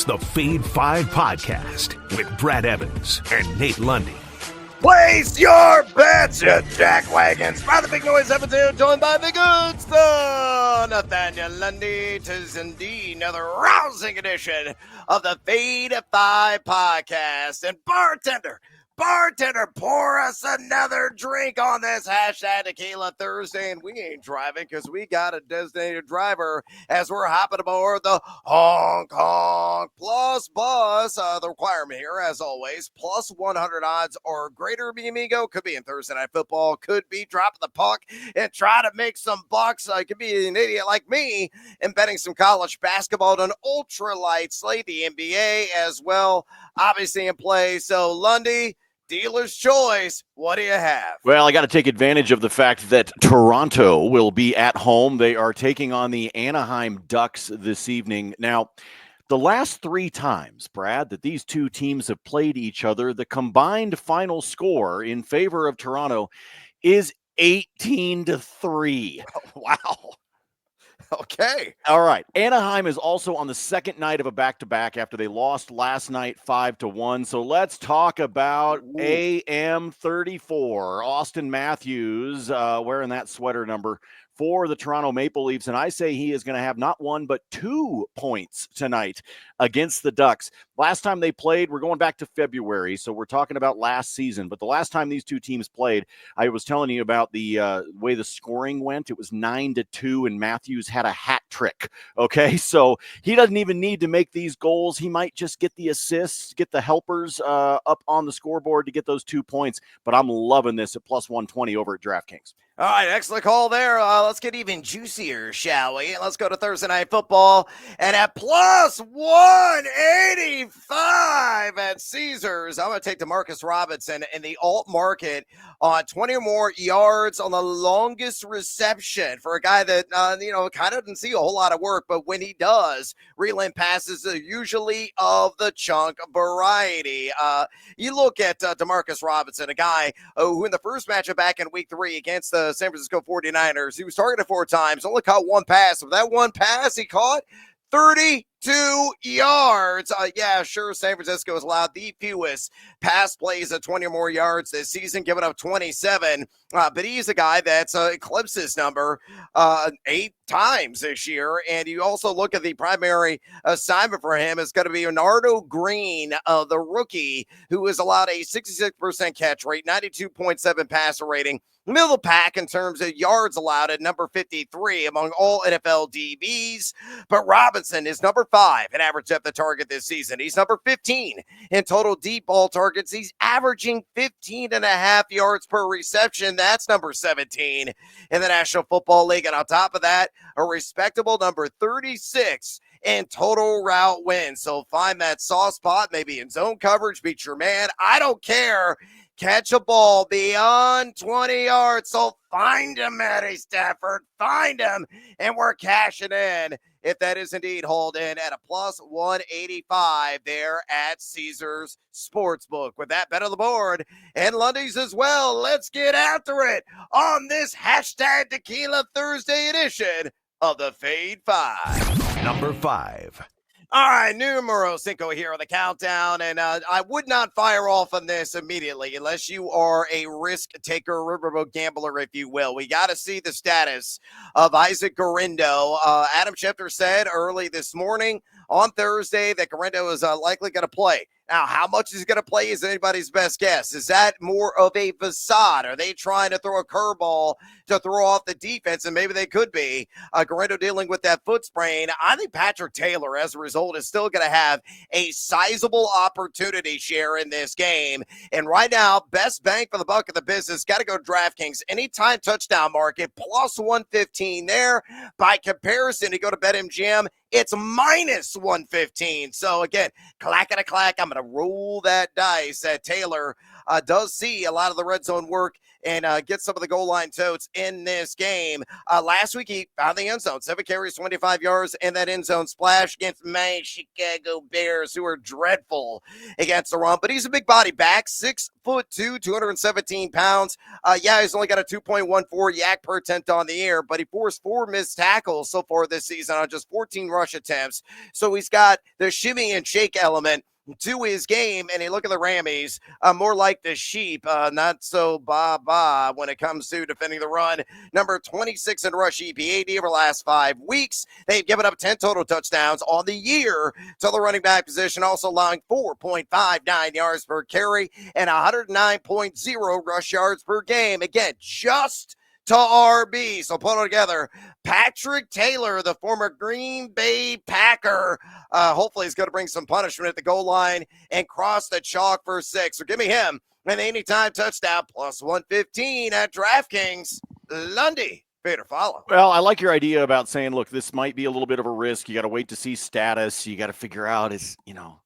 It's the Fade 5 podcast with Brad Evans and Nate Lundy. Place your bets, you jackwagons. By the big noise, Evans here, joined by the good son, Nathaniel Lundy. 'Tis indeed another rousing edition of the Fade 5 podcast. And bartender, pour us another drink on this hashtag Tequila Thursday. And we ain't driving because we got a designated driver as we're hopping aboard the Hong Kong Plus Bus. The requirement here, as always, plus 100 odds or greater, mi amigo. Could be in Thursday Night Football, could be dropping the puck and try to make some bucks. Could be an idiot like me and betting some college basketball on an ultralight slate, the NBA as well, obviously in play. So, Lundy, dealer's choice. What do you have? Well, I got to take advantage of the fact that Toronto will be at home. They are taking on the Anaheim Ducks this evening. Now, the last three times, Brad, that these two teams have played each other, the combined final score in favor of Toronto is 18-3. Wow. Okay. All right. Anaheim is also on the second night of a back-to-back after they lost last night 5-1. So let's talk about AM34. Austin Matthews wearing that sweater number for the Toronto Maple Leafs. And I say he is going to have not one, but 2 points tonight against the Ducks. Last time they played, we're going back to February, so we're talking about last season. But the last time these two teams played, I was telling you about the way the scoring went. It was 9-2, and Matthews had a hat trick. Okay, so he doesn't even need to make these goals. He might just get the assists, get the helpers up on the scoreboard to get those 2 points. But I'm loving this at plus 120 over at DraftKings. All right, excellent call there. Let's get even juicier, shall we? Let's go to Thursday Night Football. And at plus 185 at Caesars, I'm going to take DeMarcus Robinson in the alt market on 20 or more yards on the longest reception for a guy that, kind of didn't see a whole lot of work. But when he does, reel-in passes are usually of the chunk variety. You look at DeMarcus Robinson, a guy who in the first matchup back in week 3 against the San Francisco 49ers, he was targeted 4 times, only caught 1 pass. With that 1 pass, he caught 32 yards. Yeah, sure, San Francisco has allowed the fewest pass plays of 20 or more yards this season, giving up 27. But he's a guy that's eclipsed his number 8 times this year. And you also look at the primary assignment for him is going to be Bernardo Green, the rookie, who has allowed a 66% catch rate, 92.7 passer rating, middle of the pack in terms of yards allowed at number 53 among all NFL DBs. But Robinson is number 5 in average depth of target this season. He's number 15 in total deep ball targets. He's averaging 15.5 yards per reception. That's number 17 in the National Football League. And on top of that, a respectable number 36 in total route wins. So find that soft spot, maybe in zone coverage, beat your man. I don't care. Catch a ball beyond 20 yards. So find him, Matty Stafford. Find him. And we're cashing in if that is indeed hauled in at a plus 185 there at Caesars Sportsbook. With that bet on the board and Lundy's as well, let's get after it on this hashtag Tequila Thursday edition of the Fade 5. Number 5. All right, numero 5 here on the countdown, and I would not fire off on this immediately unless you are a risk taker, riverboat gambler, if you will. We got to see the status of Isaac Guerendo. Adam Schefter said early this morning on Thursday that Guerendo is likely going to play. Now, how much he's going to play is anybody's best guess. Is that more of a facade? Are they trying to throw a curveball to throw off the defense? And maybe they could be. Guerendo dealing with that foot sprain. I think Patrick Taylor, as a result, is still going to have a sizable opportunity share in this game. And right now, best bang for the buck of the business, got to go to DraftKings. Anytime touchdown market, plus 115 there. By comparison, you go to BetMGM, it's minus 115. So again, clack. I'm going to roll that dice at Taylor does see a lot of the red zone work and get some of the goal line totes in this game. Last week, he found the end zone, 7 carries, 25 yards, and that end zone splash against my Chicago Bears, who are dreadful against the run. But he's a big body back, 6'2", 217 pounds. He's only got a 2.14 yak per attempt on the air, but he forced 4 missed tackles so far this season on just 14 rush attempts. So he's got the shimmy and shake element to his game, and you look at the Rammies, more like the sheep, not so ba when it comes to defending the run. Number 26 in rush EPAD over the last 5 weeks. They've given up 10 total touchdowns on the year to the running back position, also allowing 4.59 yards per carry and 109.0 rush yards per game. Again, just to RB. So put it together. Patrick Taylor, the former Green Bay Packer, hopefully he's going to bring some punishment at the goal line and cross the chalk for 6. So give me him an anytime touchdown plus 115 at DraftKings. Lundy, fade or follow. Well, I like your idea about saying, look, this might be a little bit of a risk. You got to wait to see status. You got to figure out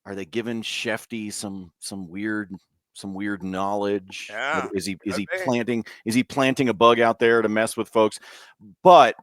are they giving Shefty some weird knowledge? Yeah, Is he planting a bug out there to mess with folks? But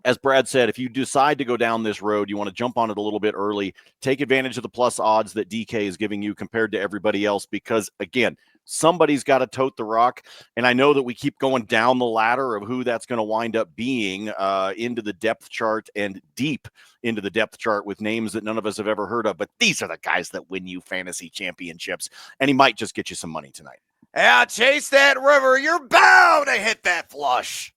as Brad said, if you decide to go down this road, you want to jump on it a little bit early, take advantage of the plus odds that DK is giving you compared to everybody else, because again, somebody's got to tote the rock. And I know that we keep going down the ladder of who that's going to wind up being into the depth chart and deep into the depth chart with names that none of us have ever heard of. But these are the guys that win you fantasy championships. And he might just get you some money tonight. Yeah, chase that river. You're bound to hit that flush.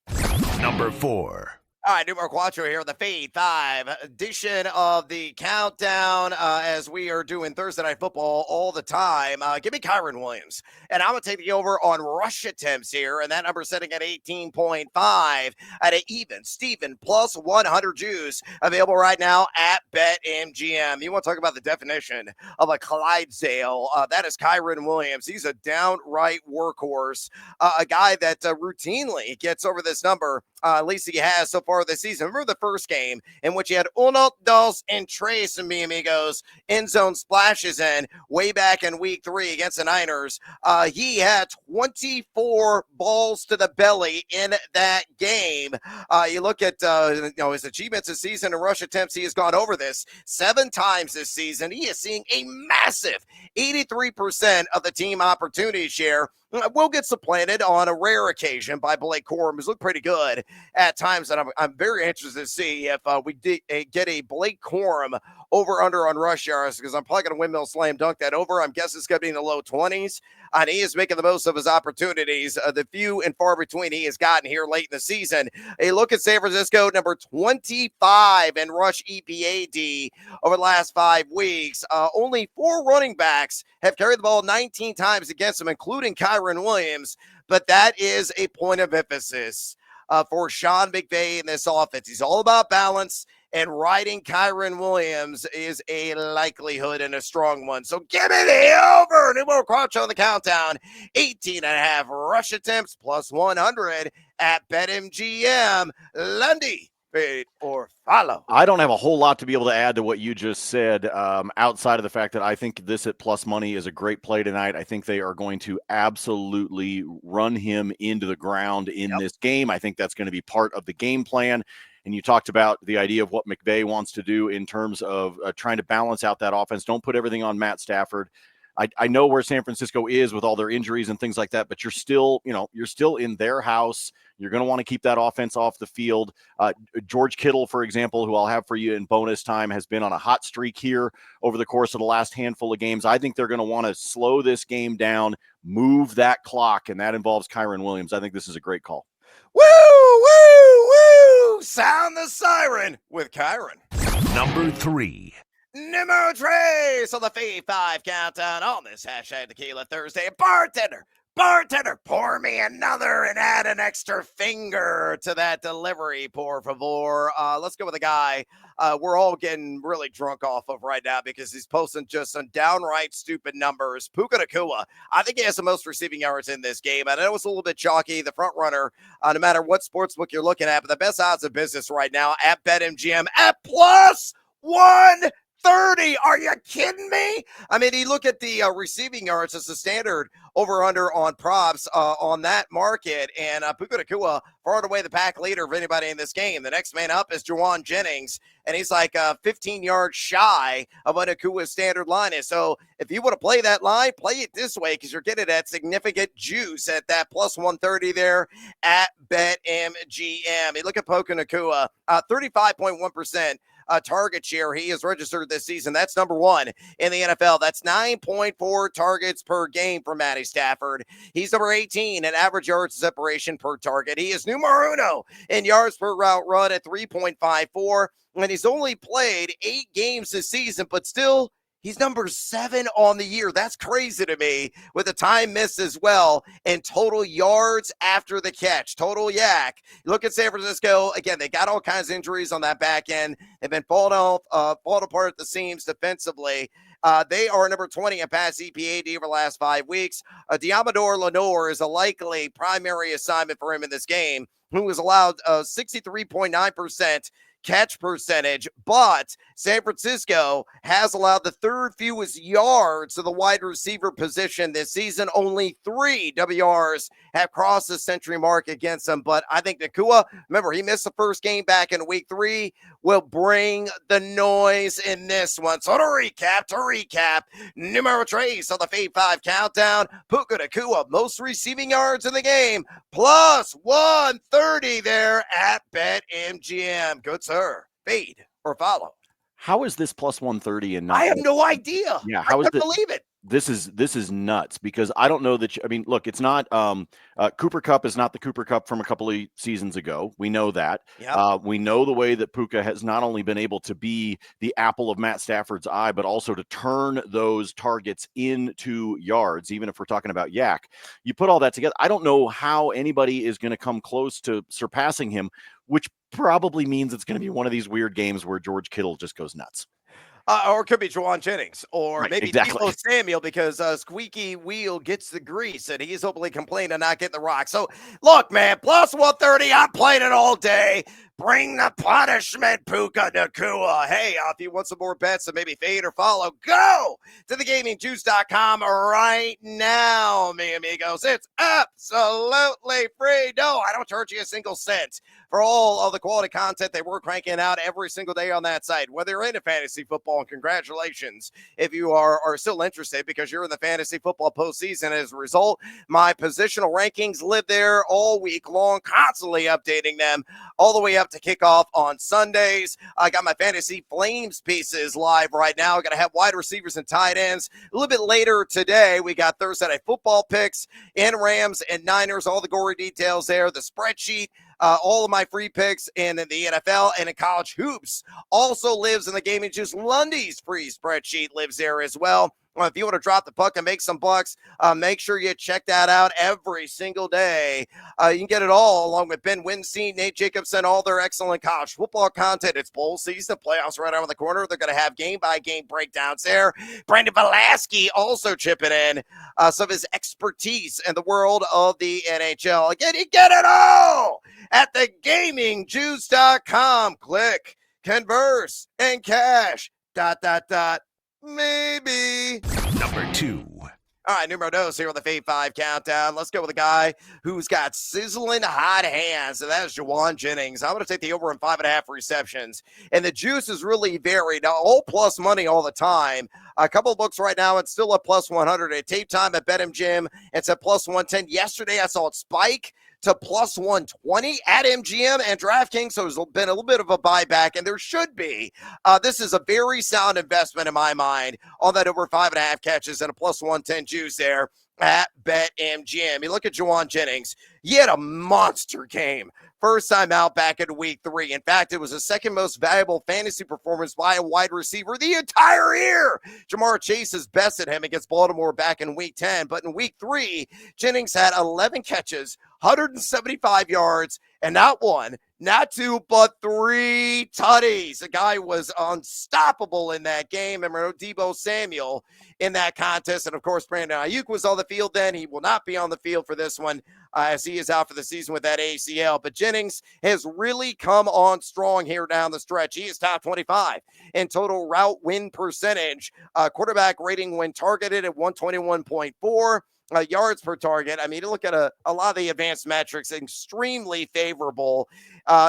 Number 4. All right, numero cuatro here, the Fade 5 edition of the countdown as we are doing Thursday Night Football all the time. Give me Kyren Williams, and I'm going to take the over on rush attempts here, and that number setting at 18.5 at an even Steven plus 100 juice available right now at BetMGM. You want to talk about the definition of a Clydesdale? That is Kyren Williams. He's a downright workhorse, a guy that routinely gets over this number. At least he has so far this season. Remember the first game in which he had uno, dos, and tres, and mi amigos, end zone splashes in way back in week 3 against the Niners. He had 24 balls to the belly in that game. You look at his achievements this season in rush attempts. He has gone over this 7 times this season. He is seeing a massive 83% of the team opportunity share. Will get supplanted on a rare occasion by Blake Corum, who's looked pretty good at times, and I'm very interested to see if we get a Blake Corum over-under on rush yards, because I'm probably going to windmill slam dunk that over. I'm guessing it's going to be in the low 20s, and he is making the most of his opportunities, the few and far between he has gotten here late in the season. A look at San Francisco, number 25 in rush EPAD over the last 5 weeks. Only 4 running backs have carried the ball 19 times against them, including Kyren Williams, but that is a point of emphasis for Sean McVay in this offense. He's all about balance, and riding Kyren Williams is a likelihood and a strong one. So give me the over. Numero cuatro on the countdown. 18.5 rush attempts plus 100 at BetMGM. Lundy, fade or follow. I don't have a whole lot to be able to add to what you just said, outside of the fact that I think this at plus money is a great play tonight. I think they are going to absolutely run him into the ground in this game. I think that's going to be part of the game plan. And you talked about the idea of what McVay wants to do in terms of trying to balance out that offense. Don't put everything on Matt Stafford. I know where San Francisco is with all their injuries and things like that, but you're still in their house. You're going to want to keep that offense off the field. George Kittle, for example, who I'll have for you in bonus time, has been on a hot streak here over the course of the last handful of games. I think they're going to want to slow this game down, move that clock, and that involves Kyren Williams. I think this is a great call. Woo, woo, woo! Sound the siren with Kyren. Number 3. Numero 3. So the Fade 5 countdown on this hashtag Tequila Thursday. Bartender, pour me another and add an extra finger to that delivery, por favor. Let's go with a guy we're all getting really drunk off of right now because he's posting just some downright stupid numbers. Puka Nacua, I think he has the most receiving yards in this game. I know it's a little bit chalky, the front runner, no matter what sportsbook you're looking at, but the best odds of business right now at BetMGM at plus 110. 130. Are you kidding me? I mean, you look at the receiving yards as a standard over-under on props on that market, and Puka Nacua far and away the pack leader of anybody in this game. The next man up is Juwan Jennings, and he's like 15 yards shy of what Nakua's standard line is. So if you want to play that line, play it this way because you're getting that significant juice at that plus 130 there at BetMGM. You look at Puka Nacua, 35.1%. Target share he has registered this season. That's number one in the NFL. That's 9.4 targets per game for Matty Stafford. He's number 18 in average yards separation per target. He is numero uno in yards per route run at 3.54. And he's only played 8 games this season, but still, he's number 7 on the year. That's crazy to me with the time missed as well. And total yards after the catch, total yak. Look at San Francisco. Again, they got all kinds of injuries on that back end. They've been falling apart at the seams defensively. They are number 20 in pass EPAD over the last 5 weeks. Diamador Lenore is a likely primary assignment for him in this game, who was allowed 63.9% catch percentage, but San Francisco has allowed the third fewest yards to the wide receiver position this season. Only 3 WRs have crossed the century mark against them, but I think Nacua, remember, he missed the first game back in week 3, will bring the noise in this one. So to recap, numero 3 on the Fade 5 countdown, Puka Nacua, most receiving yards in the game, plus 130 there at BetMGM. Good sir. Fade or follow. How is this plus 130 and not? I have no idea. Yeah, I can't believe it. This is nuts because I don't know that. I mean, look, it's not Cooper Kupp is not the Cooper Kupp from a couple of seasons ago. We know that. Yep. We know the way that Puka has not only been able to be the apple of Matt Stafford's eye, but also to turn those targets into yards. Even if we're talking about yak, you put all that together. I don't know how anybody is going to come close to surpassing him, which probably means it's going to be one of these weird games where George Kittle just goes nuts. Or it could be Juwan Jennings, or right, maybe exactly. Deebo Samuel, because squeaky wheel gets the grease, and he's openly complaining of not getting the rock. So, look, man, plus 130, I'm playing it all day. Bring the punishment, Puka Nacua. Hey, if you want some more bets and maybe fade or follow, go to thegamingjuice.com right now, mi amigos. It's absolutely free. No, I don't charge you a single cent for all of the quality content that we're cranking out every single day on that site, whether you're into fantasy football, and congratulations if you are still interested because you're in the fantasy football postseason. As a result, my positional rankings live there all week long, constantly updating them all the way up to kickoff on Sundays. I got my Fantasy Flames pieces live right now. I'm going to have wide receivers and tight ends. A little bit later today, we got Thursday Night Football picks in Rams and Niners, all the gory details there, the spreadsheet, all of my free picks in the NFL and in college hoops also lives in the Gaming Juice. Lundy's free spreadsheet lives there as well. If you want to drop the puck and make some bucks, make sure you check that out every single day. You can get it all along with Ben Winstein, Nate Jacobson, all their excellent college football content. It's bowl season, playoffs right around the corner. They're going to have game-by-game breakdowns there. Brandon Velasquez also chipping in some of his expertise in the world of the NHL. Again, you get it all at thegamingjuice.com. Click, converse, and cash. ... Maybe. Number 2. All right, numero dos here on the Fade 5 countdown. Let's go with a guy who's got sizzling hot hands, and that is Juwan Jennings. I'm going to take the over in 5.5 receptions. And the juice is really varied. Now, all plus money all the time. A couple of books right now, it's still at plus 100. At tape time at BetMGM, it's at plus 110. Yesterday, I saw it spike to plus 120 at MGM and DraftKings, so there's been a little bit of a buyback, and there should be. This is a very sound investment in my mind on that over 5.5 catches and a plus 110 juice there at BetMGM. You look at Juwan Jennings. He had a monster game. First time out back in week 3. In fact, it was the second most valuable fantasy performance by a wide receiver the entire year. Jamar Chase has bested him against Baltimore back in week 10. But in week 3, Jennings had 11 catches, 175 yards, and not one, not two, but 3 tutties. The guy was unstoppable in that game. And Debo Samuel in that contest. And of course, Brandon Ayuk was on the field then. He will not be on the field for this one as he is out for the season with that ACL. But Jennings has really come on strong here down the stretch. He is top 25 in total route win percentage, quarterback rating when targeted at 121.4. Yards per target. I mean, you look at a lot of the advanced metrics, extremely favorable.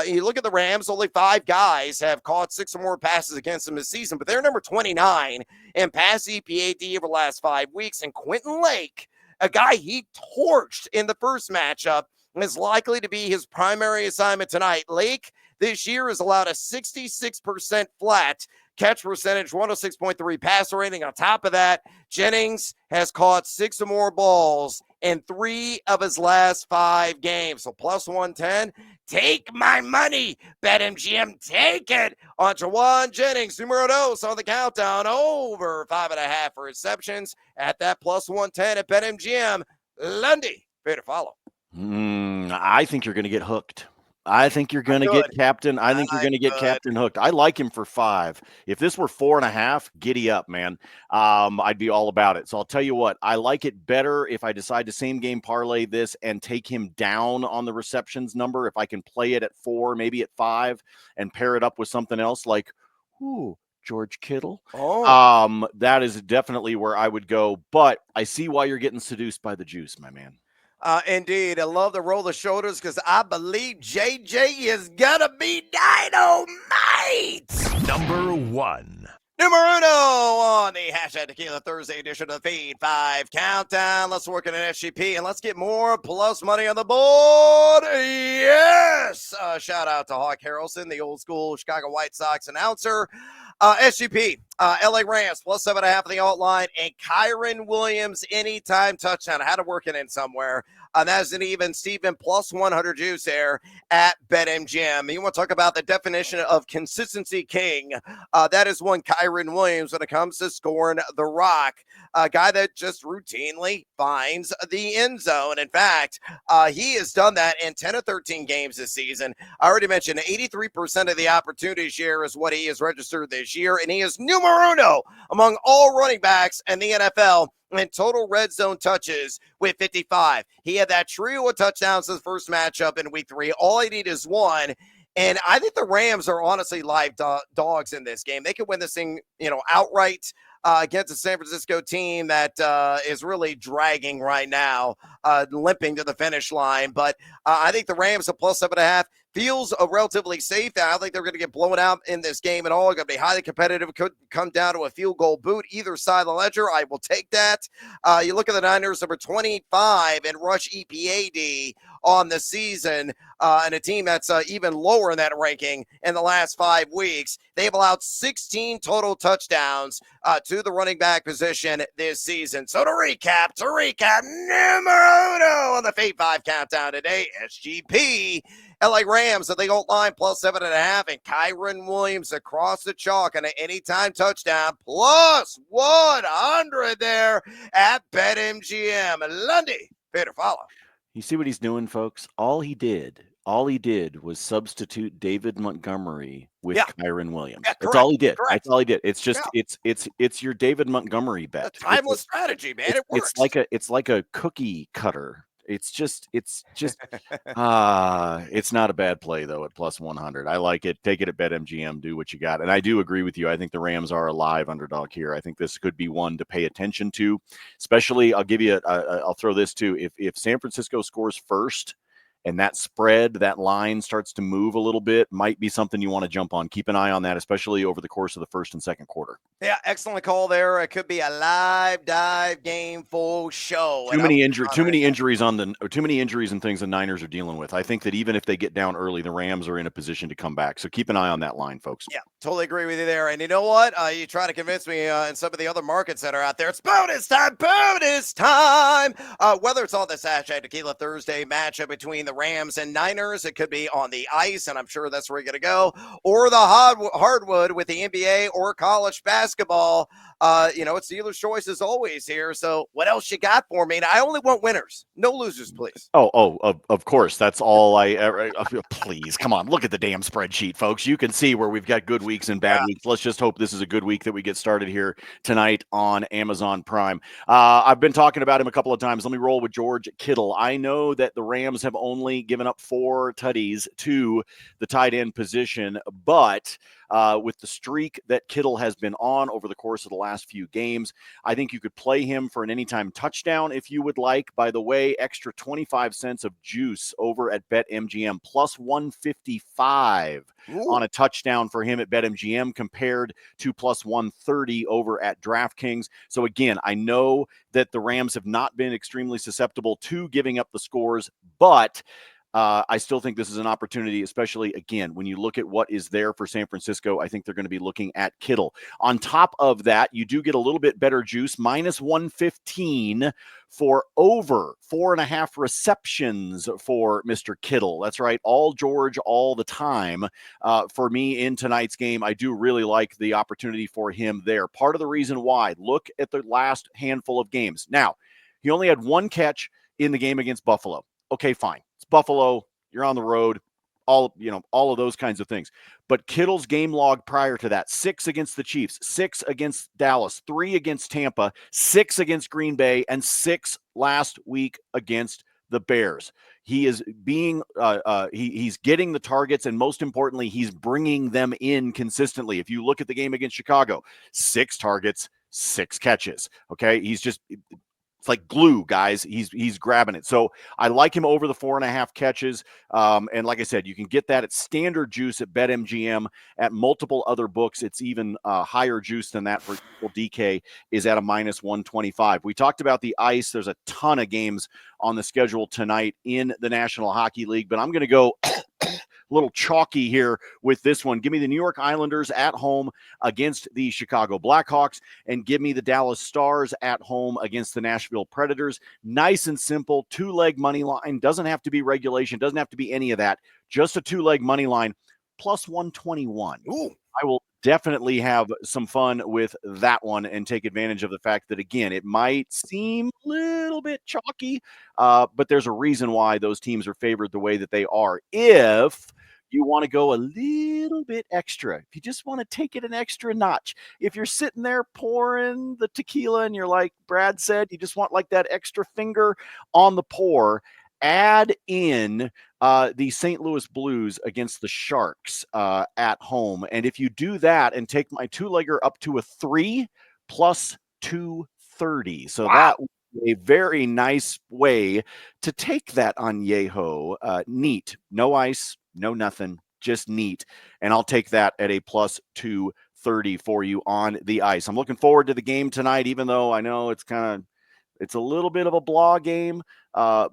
You look at the Rams, only 5 guys have caught 6 or more passes against them this season, but they're number 29 in pass EPAD over the last 5 weeks. And Quentin Lake, a guy he torched in the first matchup, is likely to be his primary assignment tonight. Lake this year has allowed a 66% flat catch percentage, 106.3 passer rating. On top of that, Jennings has caught 6 or more balls in 3 of his last 5 games. So plus 110. Take my money, BetMGM. Take it on Jawan Jennings, numero dos on the countdown, over 5.5 receptions at that plus 110 at BetMGM. Lundy, fair to follow. I think you're going to get hooked. I think you're going to get captain. I think you're going to get captain hooked. I like him for 5. If this were 4.5, giddy up, man. I'd be all about it. So I'll tell you what, I like it better if I decide to same game parlay this and take him down on the receptions number. If I can play it at 4, maybe at 5, and pair it up with something else like, George Kittle. That is definitely where I would go. But I see why you're getting seduced by the juice, my man. Indeed. I love the roll the shoulders because I believe JJ is going to be dynamite. Number 1. Numero uno on the hashtag Tequila Thursday edition of the Fade 5 Countdown. Let's work in an SGP and let's get more plus money on the board. Yes! Shout out to Hawk Harrelson, the old school Chicago White Sox announcer. SGP, LA Rams, plus 7.5 on the alt line, and Kyron Williams, anytime touchdown. I had to work it in somewhere. That's an even Steven plus 100 juice there at BetMGM. You want to talk about the definition of consistency king? That is one Kyron Williams when it comes to scoring the rock. A guy that just routinely finds the end zone. In fact, he has done that in 10 of 13 games this season. I already mentioned 83% of the opportunity share is what he has registered this year, and he is numero uno among all running backs in the NFL in total red zone touches with 55. He had that trio of touchdowns in the first matchup in week 3. All he needed is one. And I think the Rams are honestly live dogs in this game. They could win this thing, outright against a San Francisco team that is really dragging right now, limping to the finish line. But I think the Rams at plus 7.5 feels relatively safe. I don't think they're going to get blown out in this game at all. It's going to be highly competitive. It could come down to a field goal boot either side of the ledger. I will take that. You look at the Niners, number 25 in rush EPAD on the season, and a team that's even lower in that ranking in the last 5 weeks. They've allowed 16 total touchdowns to the running back position this season. So to recap, numero uno on the Fade 5 Countdown today, SGP. LA Rams, I think, old line plus 7.5, and Kyron Williams across the chalk on an anytime touchdown plus 100 there at BetMGM. Lundy, fair to follow. You see what he's doing, folks? All he did was substitute David Montgomery with Kyron Williams. Yeah, that's all he did. Correct. That's all he did. It's just it's your David Montgomery bet. A timeless strategy, man. It works. It's like a cookie cutter. It's just it's not a bad play though at plus 100. I like it. Take it at BetMGM. Do what you got. And I do agree with you. I think the Rams are a live underdog here. I think this could be one to pay attention to. Especially, I'll give you I'll throw this too. If San Francisco scores first, and that spread, that line starts to move a little bit, might be something you want to jump on. Keep an eye on that, especially over the course of the first and second quarter. Yeah, excellent call there. It could be a live dive game full show. Too many injuries and things the Niners are dealing with. I think that even if they get down early, the Rams are in a position to come back. So keep an eye on that line, folks. Yeah, totally agree with you there. And you know what? You try to convince me in some of the other markets that are out there. It's bonus time. Whether it's on this hashtag Tequila Thursday matchup between the the Rams and Niners. It could be on the ice, and I'm sure that's where you're going to go, or the hardwood with the NBA or college basketball. It's dealer's choice as always here. So what else you got for me? And I only want winners, no losers, please. Of course. That's all I ever. Please, come on. Look at the damn spreadsheet, folks. You can see where we've got good weeks and bad weeks. Let's just hope this is a good week that we get started here tonight on Amazon Prime. I've been talking about him a couple of times. Let me roll with George Kittle. I know that the Rams have only given up 4 tutties to the tight end position, but with the streak that Kittle has been on over the course of the last few games, I think you could play him for an anytime touchdown if you would like. By the way, extra 25 cents of juice over at BetMGM, plus 155 on a touchdown for him at BetMGM compared to plus 130 over at DraftKings. So again, I know that the Rams have not been extremely susceptible to giving up the scores, but I still think this is an opportunity, especially, again, when you look at what is there for San Francisco. I think they're going to be looking at Kittle. On top of that, you do get a little bit better juice, minus 115 for over 4.5 receptions for Mr. Kittle. That's right, all George, all the time. For me in tonight's game, I do really like the opportunity for him there. Part of the reason why, look at the last handful of games. Now, he only had 1 catch in the game against Buffalo. Okay, fine. It's Buffalo. You're on the road. All of those kinds of things. But Kittle's game log prior to that: 6 against the Chiefs, 6 against Dallas, 3 against Tampa, 6 against Green Bay, and 6 last week against the Bears. He is being he's getting the targets, and most importantly, he's bringing them in consistently. If you look at the game against Chicago, 6 targets, 6 catches. Okay, it's like glue, guys. He's grabbing it. So I like him over the 4.5 catches. And like I said, you can get that at standard juice at BetMGM. At multiple other books, it's even higher juice than that for DK is at a minus 125. We talked about the ice. There's a ton of games on the schedule tonight in the National Hockey League, but I'm going to go a little chalky here with this one. Give me the New York Islanders at home against the Chicago Blackhawks, and give me the Dallas Stars at home against the Nashville Predators. Nice and simple, 2-leg money line. Doesn't have to be regulation, doesn't have to be any of that. Just a 2-leg money line, plus 121. Ooh. I will definitely have some fun with that one and take advantage of the fact that, again, it might seem a little bit chalky, but there's a reason why those teams are favored the way that they are. If you want to go a little bit extra, if you just want to take it an extra notch, if you're sitting there pouring the tequila and you're like Brad said, you just want like that extra finger on the pour, add in the St. Louis Blues against the Sharks at home. And if you do that and take my 2-legger up to a 3 plus 230. So that would be a very nice way to take that añejo. Neat. No ice, no nothing, just neat. And I'll take that at a plus 230 for you on the ice. I'm looking forward to the game tonight, even though I know it's a little bit of a blah game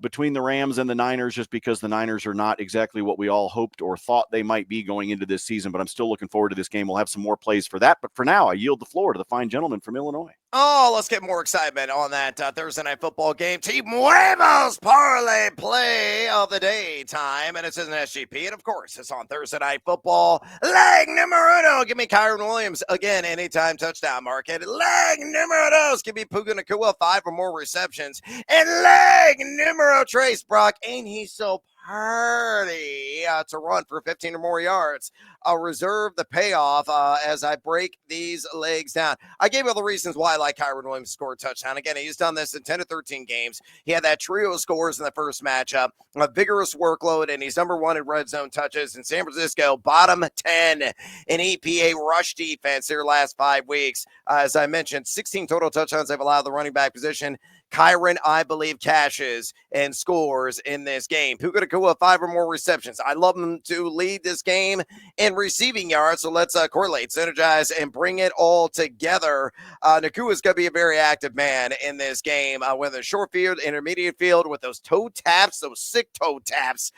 between the Rams and the Niners, just because the Niners are not exactly what we all hoped or thought they might be going into this season. But I'm still looking forward to this game. We'll have some more plays for that. But for now, I yield the floor to the fine gentleman from Illinois. Oh, let's get more excitement on that Thursday night football game. Team Huevos Parlay play of the day time. And it's an SGP. And of course, it's on Thursday night football. Leg numero uno. Give me Kyron Williams again, anytime touchdown market. Leg numero dos. Give me Puka Nacua, 5 or more receptions. And leg numero tres, Brock. Ain't he so party to run for 15 or more yards? I'll reserve the payoff as I break these legs down. I gave you all the reasons why I like Kyron Williams to score a touchdown. Again, he's done this in 10 to 13 games. He had that trio of scores in the first matchup, a vigorous workload, and he's number 1 in red zone touches. In San Francisco, bottom 10 in EPA rush defense their last 5 weeks. As I mentioned, 16 total touchdowns they've allowed the running back position. Kyron, I believe, cashes and scores in this game. Puka Nacua, 5 or more receptions. I love him to lead this game in receiving yards. So let's correlate, synergize, and bring it all together. Nacua is going to be a very active man in this game, whether the short field, intermediate field, with those toe taps, those sick toe taps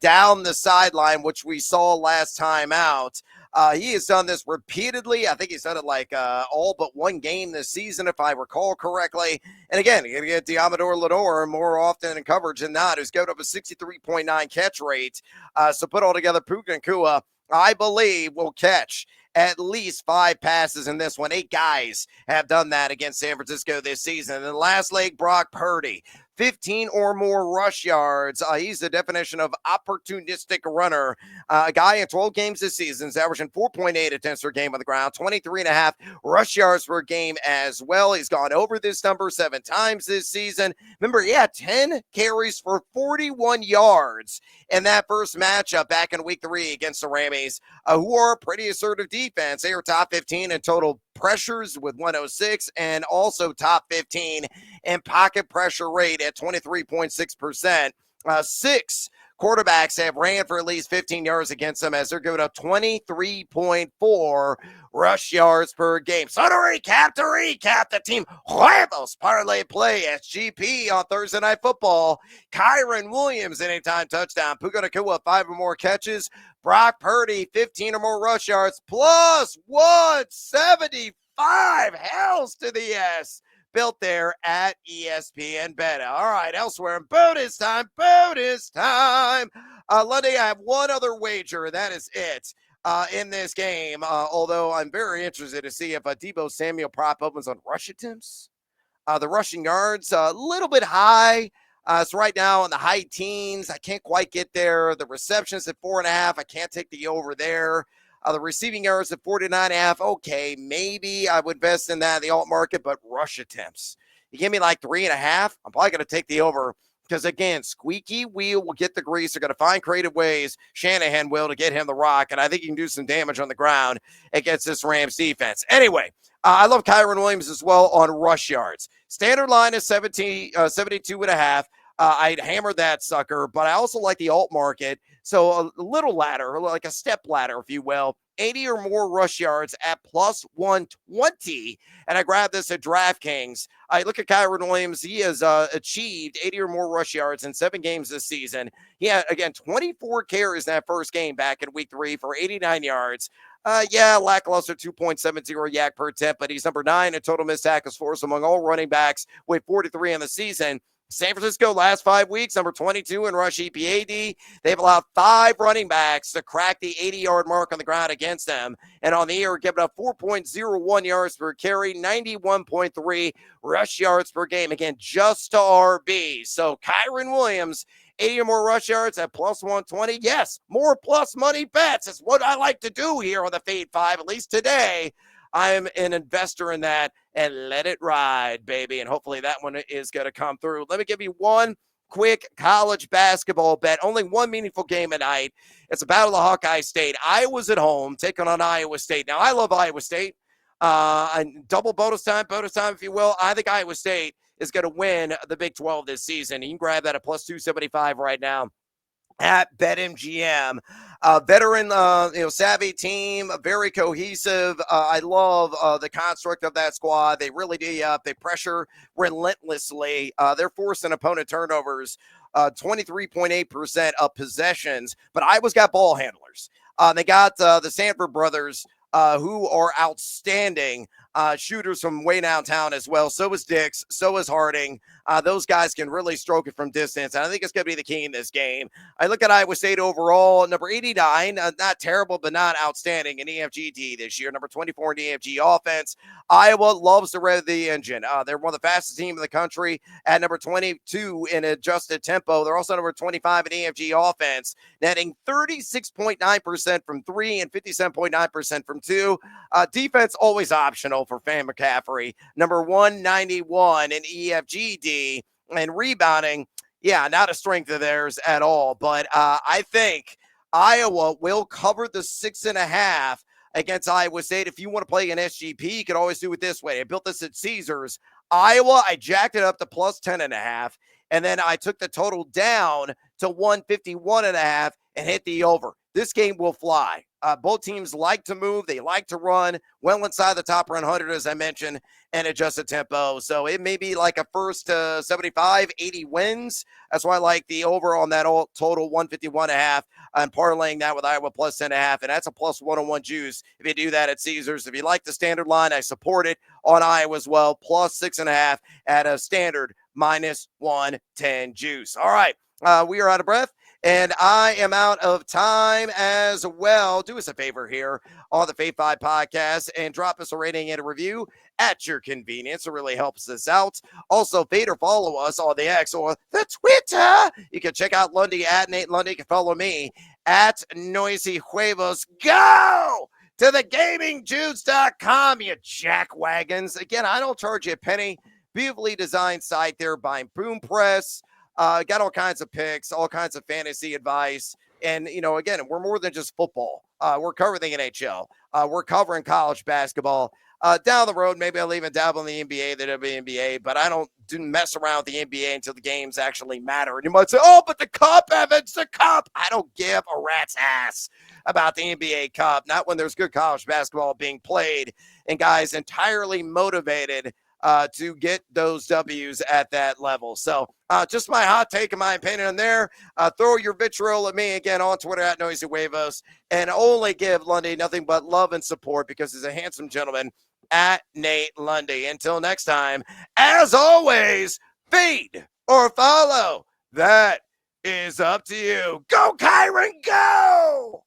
down the sideline, which we saw last time out. He has done this repeatedly. I think he's done it like all but one game this season, if I recall correctly. And again, you're going to get Diamador Lenore more often in coverage than not, who's given up a 63.9 catch rate. So put all together, Puka Nacua, I believe, will catch at least 5 passes in this one. 8 guys have done that against San Francisco this season. And then last leg, Brock Purdy. 15 or more rush yards. He's the definition of opportunistic runner. A guy in 12 games this season is averaging 4.8 attempts per game on the ground, 23.5 rush yards per game as well. He's gone over this number 7 times this season. Remember, he had 10 carries for 41 yards in that first matchup back in week 3 against the Rammies, who are a pretty assertive defense. They are top 15 in total pressures with 106 and also top 15 in pocket pressure rate at 23.6%. 6 quarterbacks have ran for at least 15 yards against them as they're giving up 23.4 rush yards per game. So to recap the team Huevos Parlay Play SGP on Thursday Night Football. Kyron Williams, anytime touchdown. Puka Nacua, 5 or more catches. Brock Purdy, 15 or more rush yards, plus 175. Hells to the yes. Built there at ESPN Beta. All right, elsewhere, bonus time. Lundy, I have one other wager. That is it in this game, although I'm very interested to see if Deebo Samuel prop opens on rush attempts. The rushing yards, a little bit high. It's right now in the high teens. I can't quite get there. The receptions at 4.5. I can't take the over there. The receiving yards at 49.5. Okay, maybe I would invest in that in the alt market, but rush attempts. You give me like 3.5. I'm probably going to take the over because, again, squeaky wheel will get the grease. They're going to find creative ways, Shanahan will, to get him the rock, and I think he can do some damage on the ground against this Rams defense. Anyway, I love Kyron Williams as well on rush yards. Standard line is 72.5. I'd hammer that sucker, but I also like the alt market. So a little ladder, like a step ladder, if you will, 80 or more rush yards at plus 120. And I grabbed this at DraftKings. I look at Kyron Williams. He has achieved 80 or more rush yards in 7 games this season. He had, again, 24 carries in that first game back in week 3 for 89 yards. Lackluster 2.70 yak per attempt, but he's number 9 in total missed tackles force among all running backs with 43 in the season. San Francisco last 5 weeks, number 22 in rush EPAD. They've allowed 5 running backs to crack the 80-yard mark on the ground against them. And on the air, giving up 4.01 yards per carry, 91.3 rush yards per game. Again, just to RB. So Kyron Williams, 80 or more rush yards at plus 120. Yes, more plus money bets. It's what I like to do here on the Fade 5, at least today. I'm an investor in that, and let it ride, baby. And hopefully that one is going to come through. Let me give you one quick college basketball bet. Only one meaningful game at night. It's a battle of Hawkeye State. Iowa's at home taking on Iowa State. Now, I love Iowa State. And double bonus time, if you will. I think Iowa State is going to win the Big 12 this season. You can grab that at plus 275 right now at BetMGM. Veteran, savvy team, very cohesive. I love the construct of that squad. They really do. They pressure relentlessly. They're forcing opponent turnovers, 23.8% of possessions. But Iowa's got ball handlers. They got the Sanford brothers, who are outstanding shooters from way downtown as well. So is Dix. So is Harding. Those guys can really stroke it from distance. And I think it's going to be the key in this game. I look at Iowa State overall, number 89, not terrible, but not outstanding in EFGD this year. Number 24 in EFG offense. Iowa loves to rev the engine. They're one of the fastest teams in the country at number 22 in adjusted tempo. They're also number 25 in EFG offense, netting 36.9% from 3 and 57.9% from 2. Defense always optional for Fan McCaffrey. Number 191 in EFGD. And rebounding, not a strength of theirs at all. But I think Iowa will cover the 6.5 against Iowa State. If you want to play an SGP, you could always do it this way. I built this at Caesars. Iowa, I jacked it up to plus 10.5. And then I took the total down to 151.5 and hit the over. this game will fly. Both teams like to move. They like to run well inside the top 100, as I mentioned, and adjust the tempo. So it may be like a first 75, 80 wins. That's why I like the over on that all total 151.5. I'm parlaying that with Iowa plus 10.5, and that's a plus 101 juice if you do that at Caesars. If you like the standard line, I support it on Iowa as well, plus 6.5 at a standard minus 110 juice. All right, we are out of breath. And I am out of time as well. Do us a favor here on the Fade 5 podcast and drop us a rating and a review at your convenience. It really helps us out. Also, fade or follow us on the X or the Twitter. You can check out Lundy at Nate Lundy. You can follow me at Noisy Huevos. Go to the gamingjuice.com, you jackwagons. Again, I don't charge you a penny. Beautifully designed site there by Boom Press. Got all kinds of picks, all kinds of fantasy advice. And, again, we're more than just football. We're covering the NHL. We're covering college basketball. Down the road, maybe I'll even dabble in the NBA, the WNBA, but I don't mess around with the NBA until the games actually matter. And you might say, oh, but the Cup, Evans, the Cup. I don't give a rat's ass about the NBA Cup, not when there's good college basketball being played and guys entirely motivated to get those W's at that level. So just my hot take and my opinion on there. Throw your vitriol at me again on Twitter at Noisy Huevos, and only give Lundy nothing but love and support because he's a handsome gentleman at Nate Lundy. Until next time, as always, feed or follow. That is up to you. Go, Kyron, go!